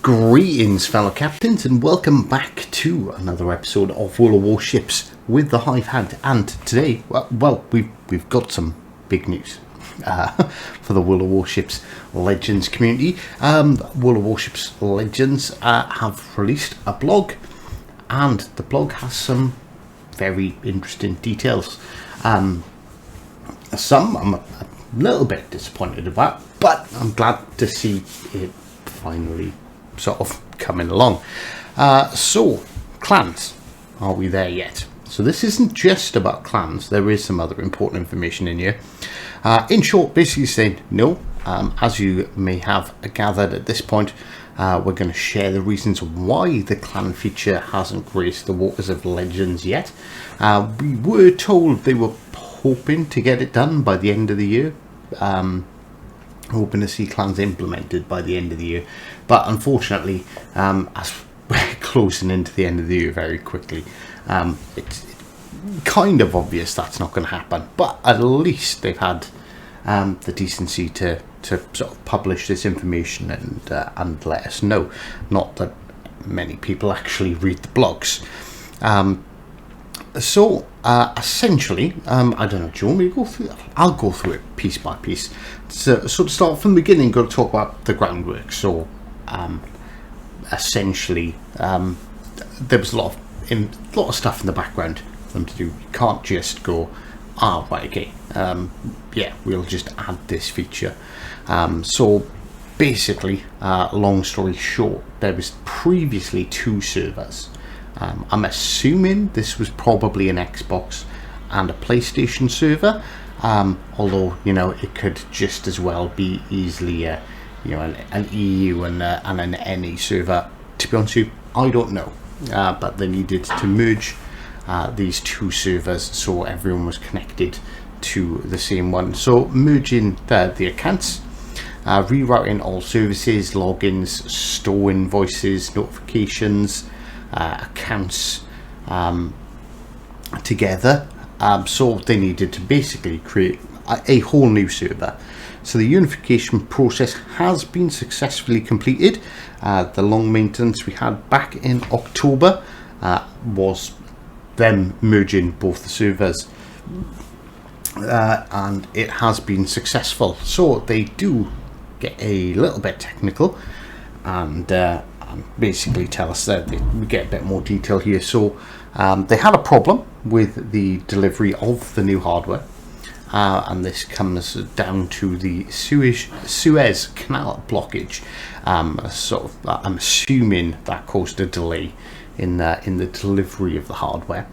Greetings, fellow captains, and welcome back to another episode of World of Warships with the Hive Hand. And today, we've got some big news for the World of Warships Legends community. World of Warships Legends have released a blog, and the blog has some very interesting details. Some I'm a little bit disappointed about, but I'm glad to see it finally sort of coming along. So clans, are we there yet? So this isn't just about clans, there is some other important information in here. In short, basically saying no. As you may have gathered at this point, we're going to share the reasons why the clan feature hasn't graced the waters of Legends yet. We were told they were hoping to get it done by the end of the year. Hoping to see clans implemented by the end of the year, but unfortunately, as we're closing into the end of the year very quickly, it's kind of obvious that's not going to happen. But at least they've had the decency to sort of publish this information and let us know. Not that many people actually read the blogs. So essentially, I don't know, do you want me to go through that? I'll go through it piece by piece. So to start from the beginning, got to talk about the groundwork. So essentially, there was a lot of stuff in the background for them to do. You can't just go, right, okay, yeah, we'll just add this feature. So basically, long story short, there was previously 2 servers. I'm assuming this was probably an Xbox and a PlayStation server, although it could just as well be easily an EU and an NE server. To be honest with you, I don't know, but they needed to merge these 2 servers so everyone was connected to the same one. So merging the accounts, rerouting all services, logins, store invoices, notifications, accounts together. So they needed to basically create a whole new server. So the unification process has been successfully completed. The long maintenance we had back in October was them merging both the servers, and it has been successful. So they do get a little bit technical and basically tell us that we get a bit more detail here. So they had a problem with the delivery of the new hardware, and this comes down to the Suez Canal blockage. I'm assuming that caused a delay in the delivery of the hardware.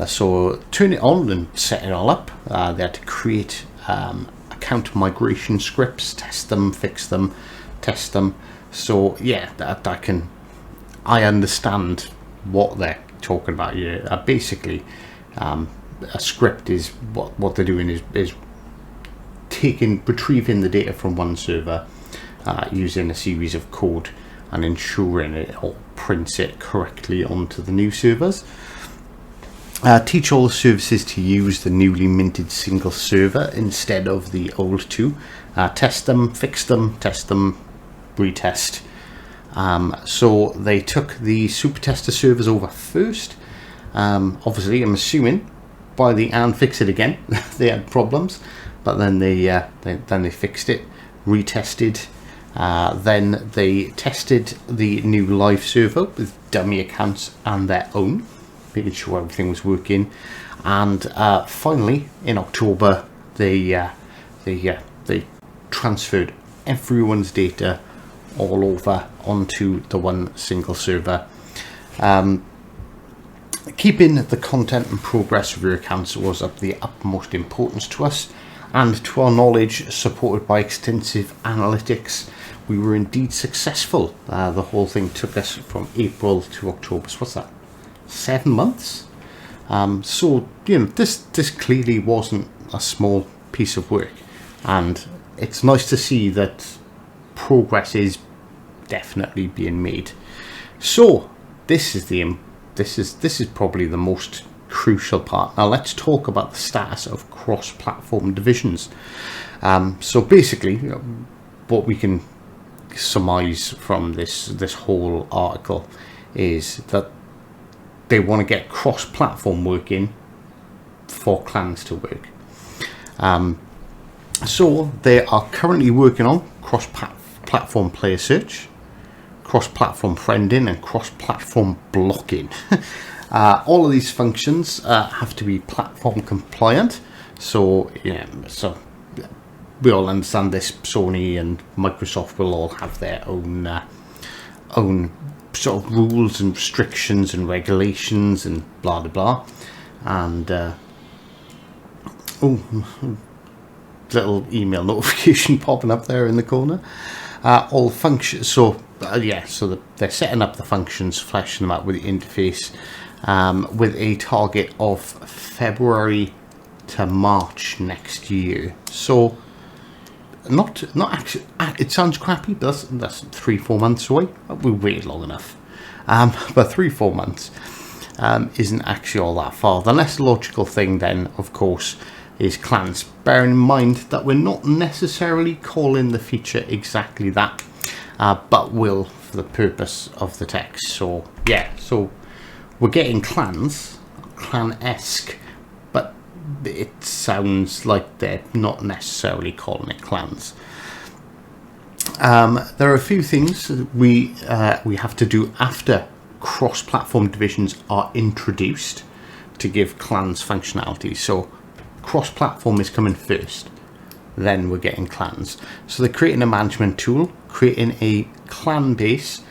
So turn it on and set it all up. They had to create account migration scripts, test them, fix them, test them. So yeah, I understand what they're talking about here. Basically, a script is what they're doing is retrieving the data from one server, using a series of code and ensuring it all prints it correctly onto the new servers. Teach all the services to use the newly minted single server instead of the old 2. Test them, fix them, test them, retest. So they took the super tester servers over first. Obviously, I'm assuming by the and fix it again they had problems, but then they fixed it, retested. Then they tested the new live server with dummy accounts and their own, making sure everything was working. And finally, in October, they transferred everyone's data all over onto the one single server. Keeping the content and progress of your accounts was of the utmost importance to us, and to our knowledge, supported by extensive analytics, we were indeed successful. The whole thing took us from April to October. So what's that? 7 months? So this clearly wasn't a small piece of work, and it's nice to see that progress is definitely being made. So this is probably the most crucial part. Now let's talk about the status of cross-platform divisions. So basically, what we can surmise from this whole article is that they want to get cross-platform working for clans to work. So they are currently working on cross-platform player search, cross-platform friending, and cross-platform blocking. All of these functions have to be platform compliant. So so we all understand this. Sony and Microsoft will all have their own sort of rules and restrictions and regulations and blah blah blah. And little email notification popping up there in the corner. All functions. So so they're setting up the functions, fleshing them out with the interface, with a target of February to March next year. So not actually. It sounds crappy, but that's 3-4 months away. We waited long enough. But 3-4 months isn't actually all that far. The less logical thing then, of course, is clans. Bearing in mind that we're not necessarily calling the feature exactly that, but will for the purpose of the text. So so we're getting clans, clan-esque, but it sounds like they're not necessarily calling it clans. There are a few things we have to do after cross-platform divisions are introduced to give clans functionality. So cross-platform is coming first, then we're getting clans. So they're creating a management tool, creating a clan base,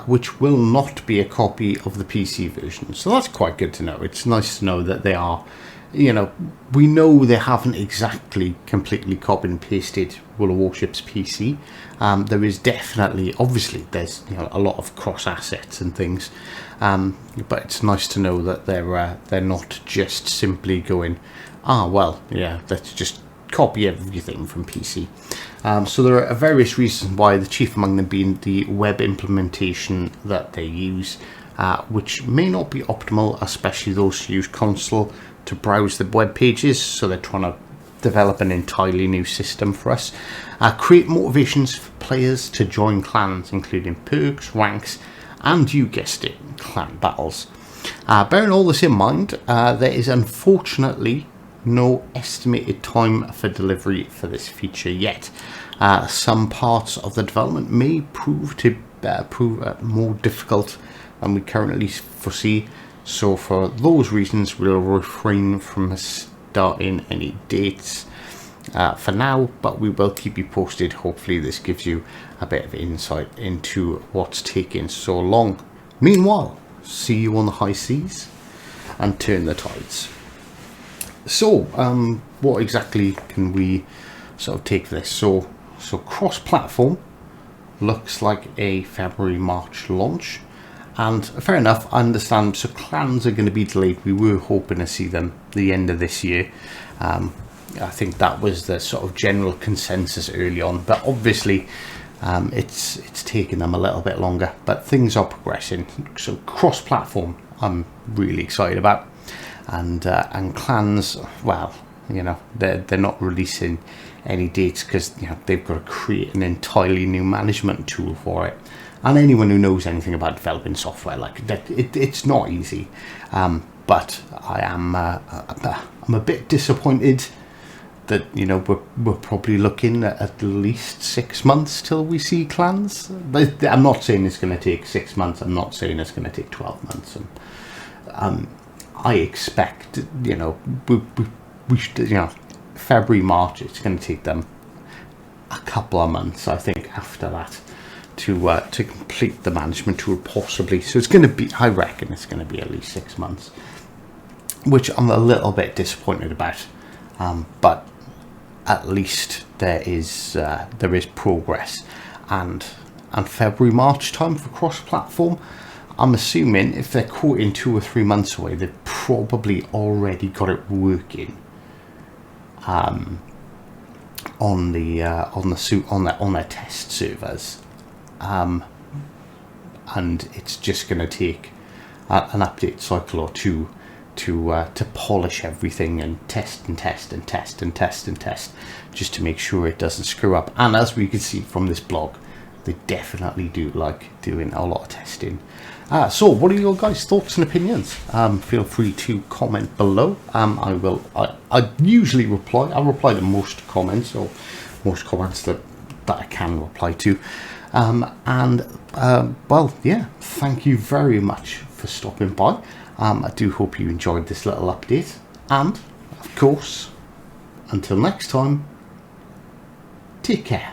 which will not be a copy of the PC version. So that's quite good to know. It's nice to know that they are, we know they haven't exactly completely copied and pasted World of Warships PC. There is definitely, obviously, there's a lot of cross assets and things, but it's nice to know that they're not just simply going, let's just copy everything from PC. So there are various reasons why, the chief among them being the web implementation that they use, which may not be optimal, especially those who use console to browse the web pages. So they're trying to develop an entirely new system for us. Create motivations for players to join clans, including perks, ranks, and, you guessed it, clan battles. Bearing all this in mind, there is unfortunately no estimated time for delivery for this feature yet. Some parts of the development may prove more difficult than we currently foresee. So for those reasons, we'll refrain from starting any dates for now, but we will keep you posted. Hopefully this gives you a bit of insight into what's taking so long. Meanwhile, see you on the high seas and turn the tides. So what exactly can we sort of take for this? So cross-platform looks like a February-March launch, and fair enough, I understand. So clans are going to be delayed. We were hoping to see them the end of this year. I think that was the sort of general consensus early on, but obviously it's taken them a little bit longer, but things are progressing. So cross-platform I'm really excited about, and clans, well, they're not releasing any dates because they've got to create an entirely new management tool for it. And anyone who knows anything about developing software like that, it's not easy. But I'm a bit disappointed that we're probably looking at least 6 months till we see clans. But I'm not saying it's going to take 6 months. I'm not saying it's going to take 12 months. And I expect we should, February, March, it's going to take them a couple of months, I think, after that to complete the management tool, possibly. So it's going to be, I reckon it's going to be at least 6 months, which I'm a little bit disappointed about. But at least there is progress, and February, March time for cross-platform. I'm assuming if they're quoting 2 or 3 months away, they've probably already got it working on their test servers, and it's just going to take an update cycle or two to polish everything and test, just to make sure it doesn't screw up. And as we can see from this blog, they definitely do like doing a lot of testing. So what are your guys' thoughts and opinions? Feel free to comment below. I usually reply. I reply to most comments, or most comments that I can reply to. Well, yeah, thank you very much for stopping by. I do hope you enjoyed this little update, and of course, until next time, take care.